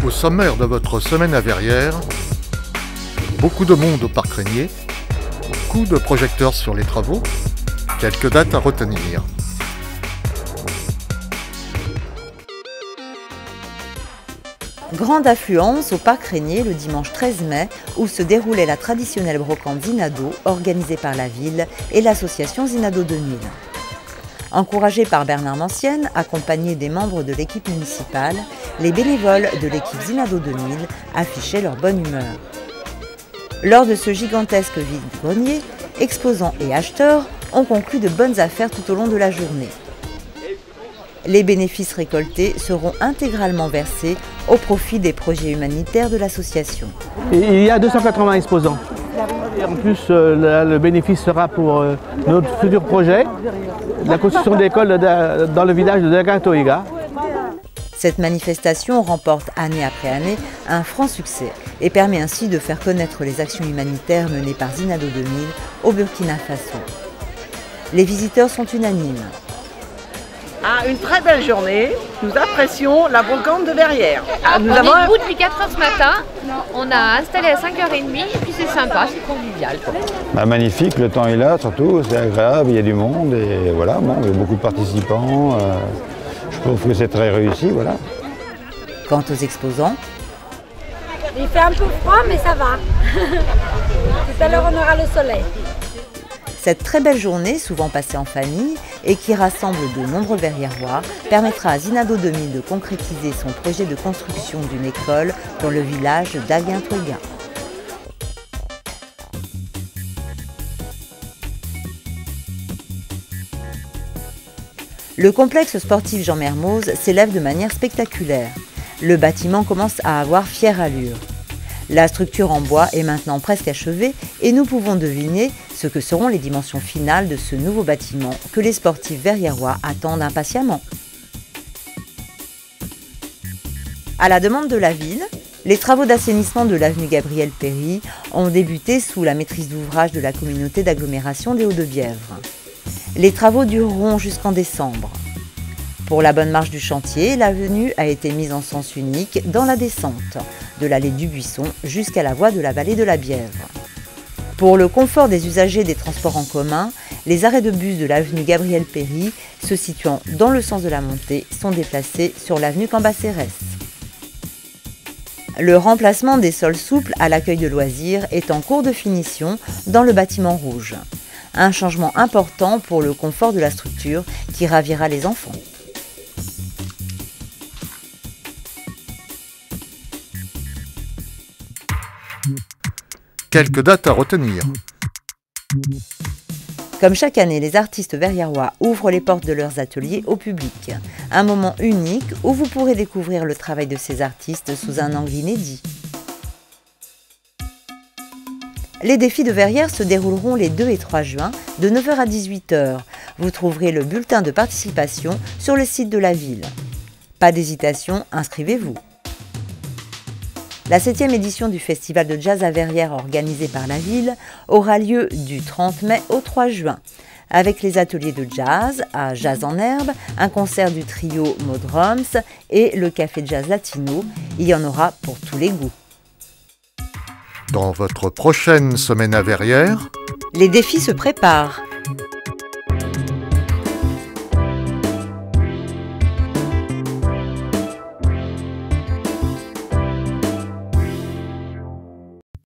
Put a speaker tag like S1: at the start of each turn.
S1: Au sommaire de votre semaine à Verrières, beaucoup de monde au parc Régnier, coup de projecteurs sur les travaux, quelques dates à retenir.
S2: Grande affluence au parc Régnier le dimanche 13 mai où se déroulait la traditionnelle brocante Zinado organisée par la ville et l'association Zinado 2000. Encouragés par Bernard Mancienne, accompagnés des membres de l'équipe municipale, les bénévoles de l'équipe Zinado 2000 affichaient leur bonne humeur. Lors de ce gigantesque vide-grenier, exposants et acheteurs ont conclu de bonnes affaires tout au long de la journée. Les bénéfices récoltés seront intégralement versés au profit des projets humanitaires de l'association.
S3: Il y a 280 exposants. En plus, le bénéfice sera pour notre futur projet, la construction d'écoles dans le village de Dagatoiga.
S2: Cette manifestation remporte année après année un franc succès et permet ainsi de faire connaître les actions humanitaires menées par Zinado 2000 au Burkina Faso. Les visiteurs sont unanimes.
S4: Une très belle journée, nous apprécions la brocante de Verrières.
S5: On est debout depuis 4 h ce matin, on a installé à 5 h 30 et puis c'est sympa, c'est convivial.
S6: Magnifique, le temps est là surtout, c'est agréable, il y a du monde et voilà, il y a beaucoup de participants. Je trouve que c'est très réussi, voilà.
S2: Quant aux exposants,
S7: il fait un peu froid mais ça va. Tout à l'heure on aura le soleil.
S2: Cette très belle journée, souvent passée en famille et qui rassemble de nombreux Verriérois, permettra à Zinado 2000 de concrétiser son projet de construction d'une école dans le village d'Aguintoiga. Le complexe sportif Jean Mermoz s'élève de manière spectaculaire. Le bâtiment commence à avoir fière allure. La structure en bois est maintenant presque achevée et nous pouvons deviner ce que seront les dimensions finales de ce nouveau bâtiment que les sportifs verriérois attendent impatiemment. À la demande de la ville, les travaux d'assainissement de l'avenue Gabriel Péri ont débuté sous la maîtrise d'ouvrage de la communauté d'agglomération des Hauts-de-Bièvre. Les travaux dureront jusqu'en décembre. Pour la bonne marche du chantier, l'avenue a été mise en sens unique dans la descente, de l'allée du Buisson jusqu'à la voie de la vallée de la Bièvre. Pour le confort des usagers des transports en commun, les arrêts de bus de l'avenue Gabriel Péri, se situant dans le sens de la montée, sont déplacés sur l'avenue Cambacérès. Le remplacement des sols souples à l'accueil de loisirs est en cours de finition dans le bâtiment rouge. Un changement important pour le confort de la structure qui ravira les enfants.
S1: Quelques dates à retenir.
S2: Comme chaque année, les artistes verriérois ouvrent les portes de leurs ateliers au public. Un moment unique où vous pourrez découvrir le travail de ces artistes sous un angle inédit. Les défis de Verrières se dérouleront les 2 et 3 juin de 9 h à 18 h. Vous trouverez le bulletin de participation sur le site de la ville. Pas d'hésitation, inscrivez-vous. La 7e édition du Festival de Jazz à Verrières organisé par la ville aura lieu du 30 mai au 3 juin. Avec les ateliers de jazz à Jazz en Herbe, un concert du trio Modrums et le café jazz latino, il y en aura pour tous les goûts.
S1: Dans votre prochaine semaine à Verrières,
S2: les défis se préparent.